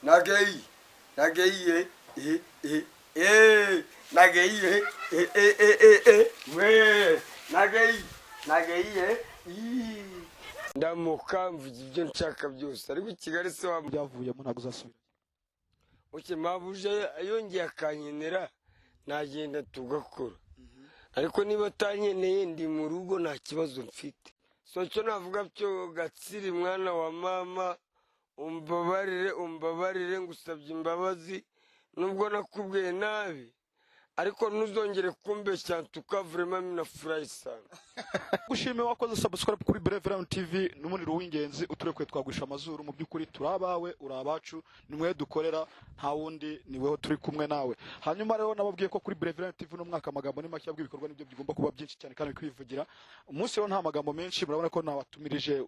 Nagei. Nagei. Nagei. We. Nagei. Ndamuka mvuga ibyo nshaka byose ariko Kigali se wa byavuyemo ntabwo uzasubira. uke mabuje yongeye akanyenera nagenda tugakora ariko niba atanyeneye ndi mu rugo nta kibazo mfite. So cyo navuga byo Gatsiri mwana wa mama umbabarire ngusabye imbabazi nubwo nakubwiye nabi ariko ntuzongere kumbeshya tukavurema mina furayi sana. Gushime wakoze subscribe kuri Breviram TV n'umuniro w'ingenzi uturekwe twagwisha amazuru mu byukuri turabawe urabacu nimwe dukorera nta wundi niweho turi kumwe nawe. Hanyuma rero nababwiye ko kuri Breviram TV no mwaka amagambo ni make yabwibikorwa nibyo bigomba kuba byinshi cyane kandi kwivugira. Umunsi rero nta magambo menshi murabona ko nabatumirije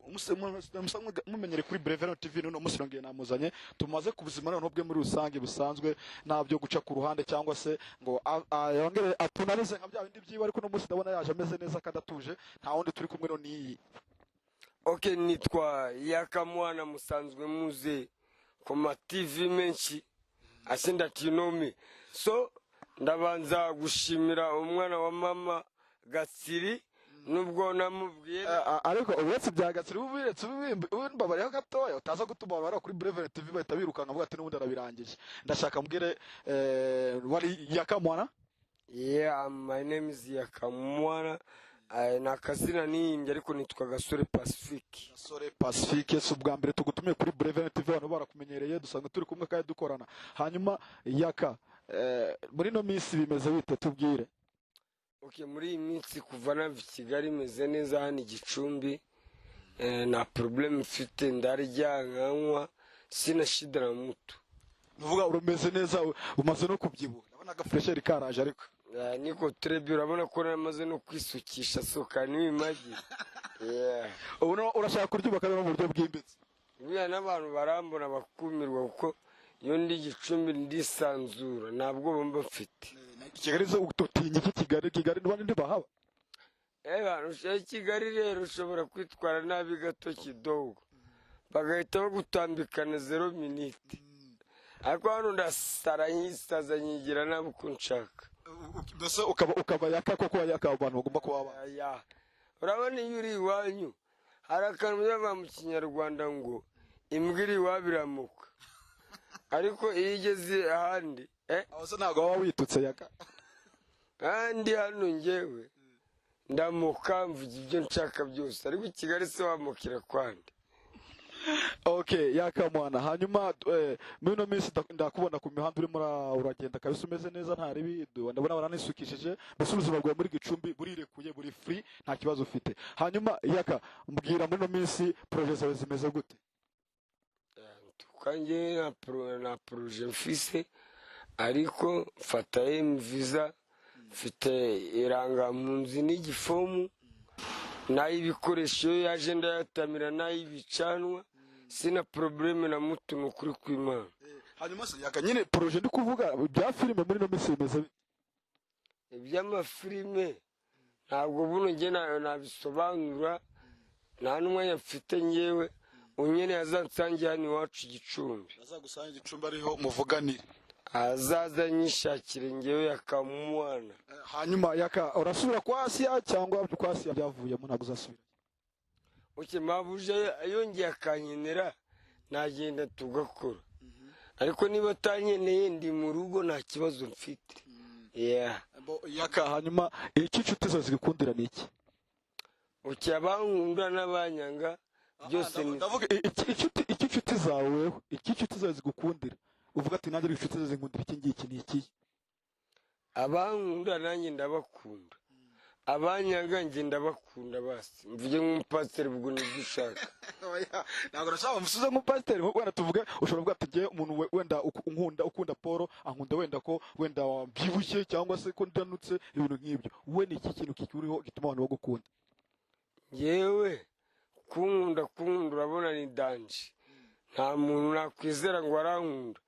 mumenyere kuri Breviram TV no munsi ngiye namuzanye tumaze kubuzima none bwe muri rusange busanzwe ntabyo guca ku ruhande cyangwa se ngo yongere atunanize nka bya bindi byiwe ariko no munsi ndabona yaje ameze neza kadatuje nta wundi turi kumwe no niyi. Okay, nitwa Yakamwana musanzwe muze ku ma TV menshi asenda tinomi. So ndabanza gushimira umwana wa mama Gatsiri nubwo namubwiye ariko uretse bya Gatsiri ubiretse ubimbabareho gatoya utaza gutuma bara kuri Breviram TV bahita birukanka avuga ati n'ubundi arabirangije. Ndashaka mbwire wari Yakamwana. Yeah, my name is Yakamwana. Na kazina nimbye ariko nitwa Gasore Pacifique. Gasore Pacifique so bwa mbere tugutumiye kuri Breviram TV abantu barakumenyereye dusanga turi kumwe kandi dukorana. Hanyuma Yaka muri no minsi bimeze bite tubwire. Okay, muri iyi minsi kuva na Kigali meze neza hano Gicumbi na problem mfite ndarya nkanywa sina shida na mutu. Uvuga urumeze neza umaze no kubyibuha. Ndabona agafresher karaje ariko niko trebi urabona ko namaze no kwisukisha soka n'imagi. Yeah. Ubu urashaka kuryubaka no mu buryo bwimbitse. Biya n'abantu barambona bakumirwa kuko iyo ndi Gicumbi ndisanzura ntabwo bamba mfite. Kigali zo ututinya iki Kigali n'abandi ntibahaba. Bantu Kigali rero ushobora kwitwara nabi gato kidogo bagahita bagutambikana 0 minute ariko hano ndasara nyisaza nyigira nabi uko nshaka. Mbese ukaba Yaka koko Yaka abantu bagomba kuba urabona iyo uri iwanyu hari akantu bava mu Kinyarwanda ngo imbwiri wabiramuka ariko iyo igeze ahandi aho ntabwo waba witutse Yaka kandi hano ngewe ndamuka mvuga ibyo nshaka byose ariko Kigali se wamukira kwande. Okay, Yakamwana hanyuma muri no minsi ndakubona ku mihanda urimo uragenda kabisa umeze neza nta ribi ndabona baranisukishije mbese ubuzima bwawe muri Gicumbi burirekuye buri free nta kibazo ufite. Hanyuma Yaka mbwira muri no minsi projet zawe zimeze gute. Tukanje na projet mfise ariko mfata visa mfite irangamunzi n'igifomu n'ibikoresho yaje ndayatamira n'ibicanwa sina probleme na mutu n'ukuri kw'Imana. Hanyuma se Yaka nyine projet ndi kuvuga bya filime muri no minsi bimeze iby'amafilime ntabwo buno nge nabisobanura nta n'umwanya mfite ngewe unyene yazansangiye hano iwacu Gicumbi azagusanga Gicumbi ariho muvuganire azaza nyishakire ngewe Yakamwana. Hanyuma Yaka urasubira kwa Asia cyangwa kwa Asia byavuyemo ntabwo uzasubira. Uke mabuje yongeye akanyenera nagenda tugakora ariko niba atanyeneye ndi mu rugo nta kibazo mfite. Yeah. Yaka hanyuma iki nshuti zo zigukundira niki. Uke abankunda n'abanyanga byose ni ndavuga iki nshuti zawe iki nshuti zawe zigukundira uvuga ati nanjye inshuti zo zinkundira iki ngiki niki. Abankunda nanjye ndabakunda abanyanga nge ndabakunda basi mvuge nk'umupasiteri ubwo nibyo ntabwo nashaka umusuze nk'umupasiteri wenda tuvuge ushobora kuvuga ati nge umuntu wenda ukunda Paul ankunda wenda ko wenda byibushye cyangwa se ko ndanutse ibintu nk'ibyo we ni iki kintu kikuriho gituma abantu bagukunda. Yewe kunkunda urabona ni danje nta muntu nakwizera ngo arankunda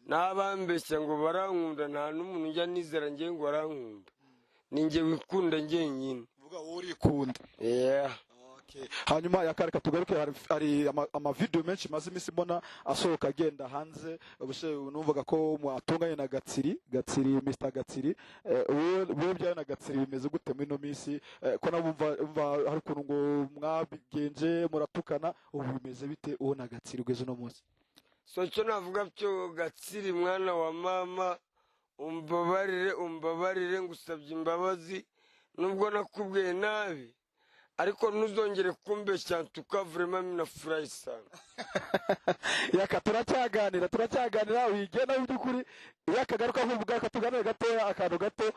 n'abambeshya ngo barankunda nta n'umuntu njya nizera nge ngo arankunda ninjye wikunda ngenyine. Uvuga wowe urikunda. Yeah. hanyuma yakareka tugaruke hari amavideo menshi maze imisi mbona asohoka agenda hanze ubuse numvaga ko mwatunganye na Gatsiri Mr Gatsiri wowe byaye na Gatsiri bimeze gute muri no misi ko nabumva hari ukuntu ngo mwabigenje muratukana ubu bimeze bite uwo na Gatsiri ugeze no munsi so cyo navuga byo Gatsiri mwana wa mama umbabarire ngusabye imbabazi nubwo nakubwiye nabi ariko ntuzongere kumbeshya tukavurema minafurahi sana yaka turacyaganira wigena mu byukuri yakagaruka nkuvuga ko tuganira gatoya akantu gato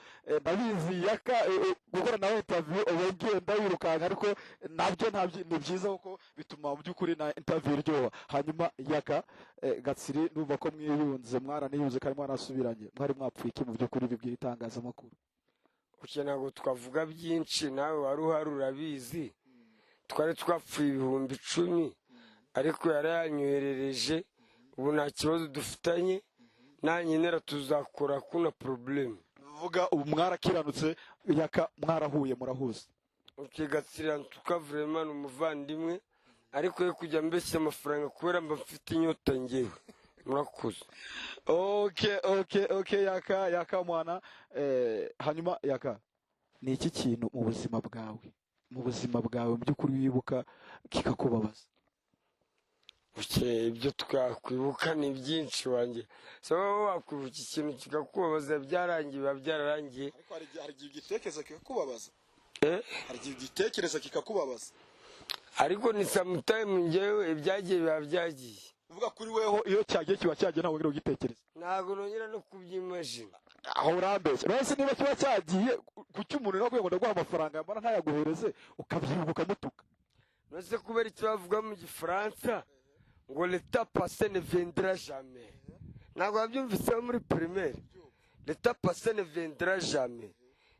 ndabizi yaka gukora nawe interview ubagenda wirukanka ariko nabyo ni byiza kuko bituma mu byukuri na interview iryoha hanyuma yaka Gatsiri numva ko mwiyunze mwaraniyunze kandi mwarasubiranye mwari mwapfuye iki mu byukuri bibwira itangazamakuru ntabwo twavuga byinshi nawe wari uhari urabizi twari twapfuye 10,000 ariko yaranyoherereje ubu nta kibazo dufitanye nanyenera tuzakora kuna problem vuga ubu mwarakiranutse yaka mwarahuye murahuza Gatsiri tukavurema umuvandimwe ariko yo kujya mbeshya amafaranga kubera mba mfite inyota ngewe murakoze okay yaka mwana hanyuma yaka ni iki kintu mu buzima bwawe mu byukuri wibuka kikakubabaza ibyo twakwibuka ni byinshi wanjye so wakwibuka ikintu kikakubabaza byararangiye ariko hari igitekerezo kikakubabaza hari igitekerezo kikakubabaza ariko ni sometime ngewe ibyagiye biba byagiye uvuga kuri weho iyo cyagiye kiba cyagiye ntawe ngira ugitekereza ntago nongera no kubyimagine aho urambeshya rwose niba kiba cyagiye kuki umuntu no kwego ndaguha amafaranga yamara ntayaguhereze ukabyibuka ukamutuka nose kubera icyo bavuga mu gifaransa ngo l'état passé ne viendra jamais ntabwo babyumvise muri primaire l'état passé ne viendra jamais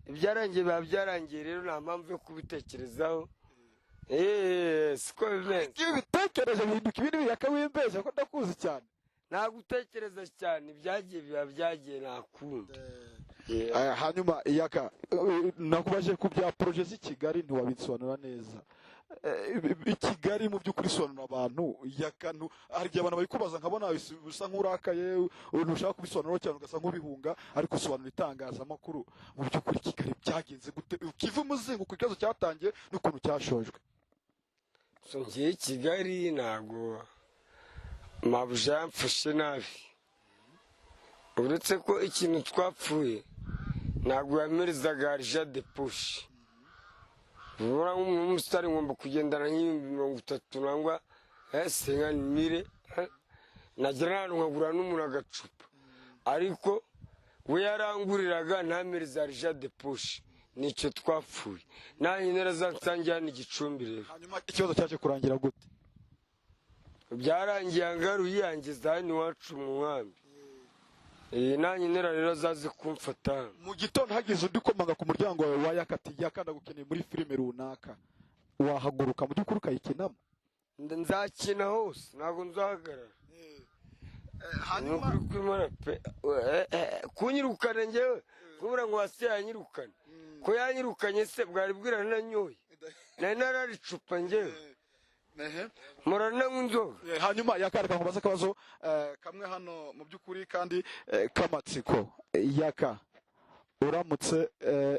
ibyarangiye biba byarangiye rero nta mpamvu yo kubitekerezaho siko bimeze ibitekerezo bihinduka ibindi biyakawimbeshya ko ndakuzi cyane nta gutekereza cyane ibyagiye biba byagiye nakunda hanyuma yaka nakubaje ku bya projet z'i Kigali ntiwabisobanura neza i Kigali mu by'ukuri sobanura abantu yakantu hari igihe abantu bayikubaza nkabona bisa nk'urakaye ntushaka kubisobanura cyane ugasa nk'ubihunga ariko sobanura itangazamakuru mu by'ukuri Kigali byagenze gute ukiva umuzingo ku kibazo cyatangiye n'ukuntu cyashojwe so ngiye Kigali ntago mabuja yamfashe nabi uretse ko ikintu twapfuye ntabwo yamerezaga arija de push ubura nk'umusitari ngomba kugendana nk'ibihumbi 30 nangwa senganimire nagira n'ahantu nkagura n'umuntu agacupa ariko we yaranguriraga ntamereza arija de push nicyo twapfuye nanjye nerazansangira n'igicumbi rero hanyuma ikibazo cyaje kurangira gute byarangiye ngaruye yangiza hano iwacu mu nkambi nanjye nera rero azaze kumfata mu gitondo hagize undi komanga ku muryango wawe wayakati yakanda gukeneye muri filime runaka wahaguruka mu by'ukuri ukayikinamo nzakina hose ntabwo nzahagarara hanyuma kunyirukana ngewe kubura ngo wase yanyirukane ko yanyirukanye se bwari bwira nanyoye nari nararicupa ngewe murana nk'inzoga hanyuma yakareka nkubaza akabazo kamwe hano mu by'ukuri kandi kamatsiko yaka uramutse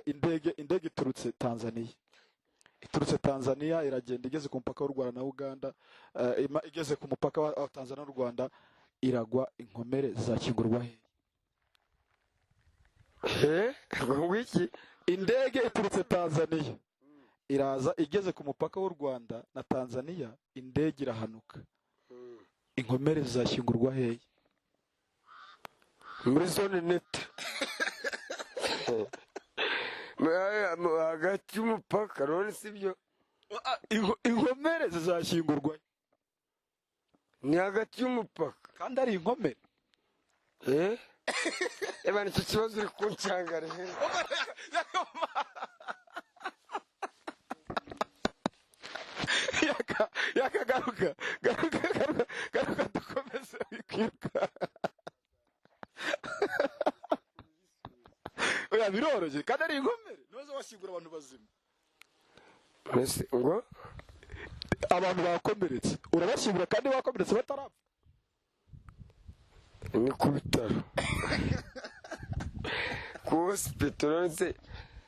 indege iturutse Tanzania iragenda igeze ku mupaka w'u Rwanda na Uganda igeze ku mupaka wa Tanzania n'u Rwanda iragwa inkomere zizakingurwa wiki indege iturutse Tanzania iraza igeze ku mupaka w'u Rwanda na Tanzania indege irahanuka inkomere zizashyingurwa hehe muri zone net hagati y'umupaka none sibyo inkomere zizashyingurwa ni hagati y'umupaka kandi ari inkomere ebana icyo kibazo uri kuncanga rero yakagaruka dukomeze wikwiruka oya biroroshye kandi ari inkomere ntuze washyingura abantu bazima ngo abantu bakomeretse urabashyingura kandi bakomeretse batarapfa ni ku bitaro ku hospital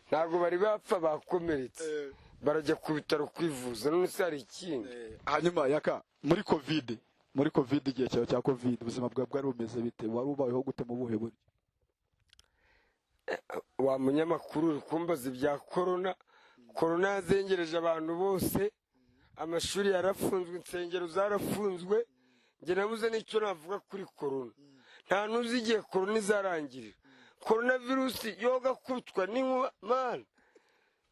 ntabwo bari bapfa bakomeretse barajya ku bitaro kwivuza none se hari ikindi. hanyuma yaka muri covid igihe cyawe cya covid ubuzima bwawe bwari bumeze bite wari ubayeho gute mu buhe buryo? Wa munyamakuru uri kumbaza ibya korona yazengereje abantu bose, amashuri yarafunzwe, insengero zarafunzwe, njye nabuze n'icyo navuga kuri korona. Nta nuzi igihe korona izarangirira. Korona virusi yoga kutwa n'inkuba mana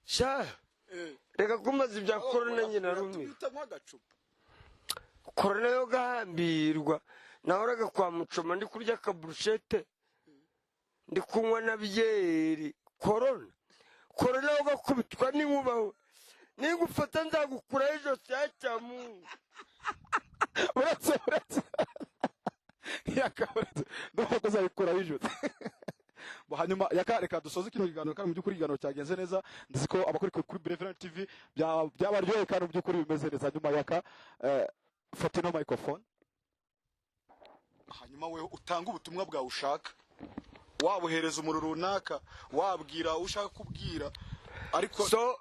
sha reka kumbaza ibya korona njye narumira. Korona yo gahambirwa nahoraga kwa Mucoma ndi kurya akaburushete ndi kunywa na byeri. Korona yo gakubitwa n'inkuba ningufata nzagukura ejo cya Mungu. uretse yakaburetse ndumva ko uzabikura bijute. Hanyuma yaka reka dusoze kino kiganiro kandi mu by'ukuri ikiganiro cyagenze neza ndizi ko abakuri kuri Breviant TV byabaryoye kandi mu by'ukuri bimeze neza. Hanyuma yaka fata ino microphone hanyuma wewe utanga ubutumwa bwawe ushaka wabuhereza umuntu runaka wabwira ushaka kubwira ariko so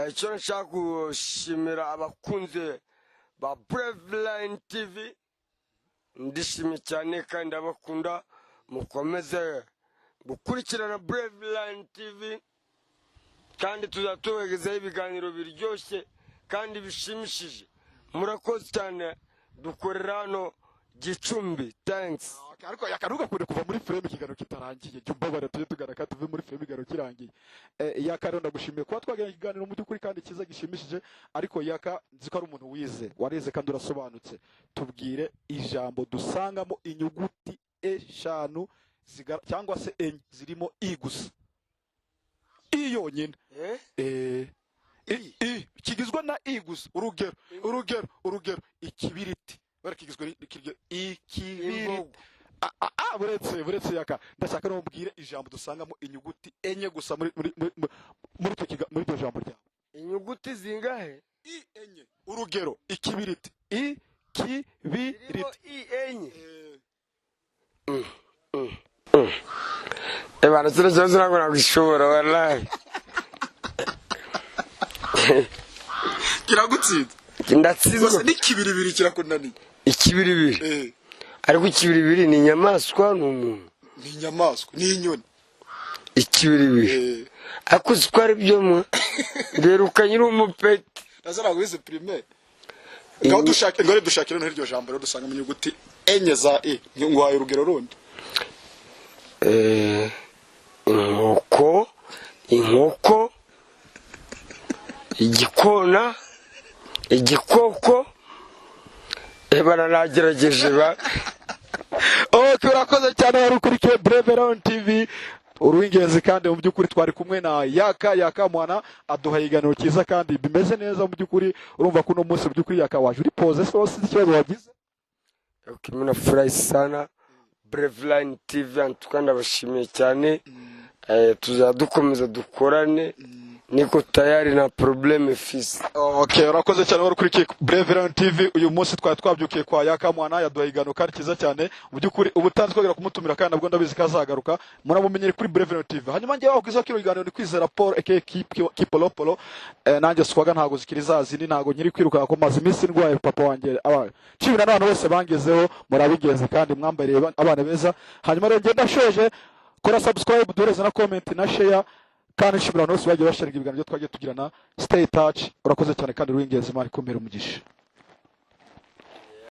icyo nshaka gushimira abakunze ba Breviant TV ndishimye cyane kandi abakunda mukomeze gukurikirana Breviant TV kandi tuzatubagezaho ibiganiro biryoshye kandi bishimishije. Murakoze cyane dukorera hano Gicumbi. Thanks. ariko yakaruga kure kuva muri frame ikiganiro kitarangiye cyumbabara tuje tugaraka tuve muri frame ikiganiro kirangiye. Yaka ndagushimiye kuba twagiranye ikiganiro mu by'ukuri kandi kiza gishimishije ariko yaka nzi ko ari umuntu wize wareze kandi urasobanutse. Tubwire ijambo dusangamo inyuguti eshanu cyangwa se enye zirimo i gusa i yonyine kigizwe na i gusa. urugero ikibiriti barakigizwe ikibiriti. buretse yaka ndashaka no mbwire ijambo dusangamo inyuguti enye gusa muri iryo jambo ryawe. Inyuguti zingahe? i enye. urugero ikibiriti ikibiriti i enye. Bana kino kibazo ntabwo nagishobora wallahi. kiragutsinda Ndatsinzwe. n'ikibiribiri kirakunaniye. Ikibiribiri ariko ikibiribiri ni inyamaswa n'umuntu? Ni inyamaswa ni inyoni. Ikibiribiri ariko zikwari byo mwe nderuka nyiri umupeti nazara wize primaire ngaho dushakira n'iryo jambo rero dusanga mu nyuguti enye za i ngwaye urugero rundi. inkoko igikona igikoko baragerageje ba. Turakoze cyane wari ukurikiye Breviant TV uruwingenzi kandi mu by'ukuri twari kumwe na yaka mwana aduha iganiro cyiza kandi bimeze neza mu by'ukuri. Urumva ko uno munsi mu by'ukuri yaka waje uri pose sose ikibazo wagize. Ukimuna furahi sana Breviant TV antukanda bashimiye cyane. Tuzadukomeza dukorane niko tayari na probleme fisi. Urakoze cyane wari ukurikiye Breviant TV uyu munsi twabyukiye kwa yaka mwana yaduha igano kandi kiza cyane mu by'ukuri ubutanzi twagera kumutumira kandi nabwo ndabizi kazagaruka muramumenyere kuri Breviant TV. Hanyuma ngiye wakiza kino kiganiro ni kwizera Paul aka Kipolopolo. Nanjye swaga ntago zikiri zazindi ntago nyiri kwiruka ko maze iminsi ndwaye papa wanjye cibira n'abantu bose bangezeho murabigenze kandi mwambareye abana beza. Hanyuma rero ngenda shoje kora subscribe duhereza na comment na share kandi nshimira abantu bose bagiye basharinga ibiganiro twagiye tugirana. Stay touch. Urakoze cyane kandi ruwingenzi Imana ikomere umugisha.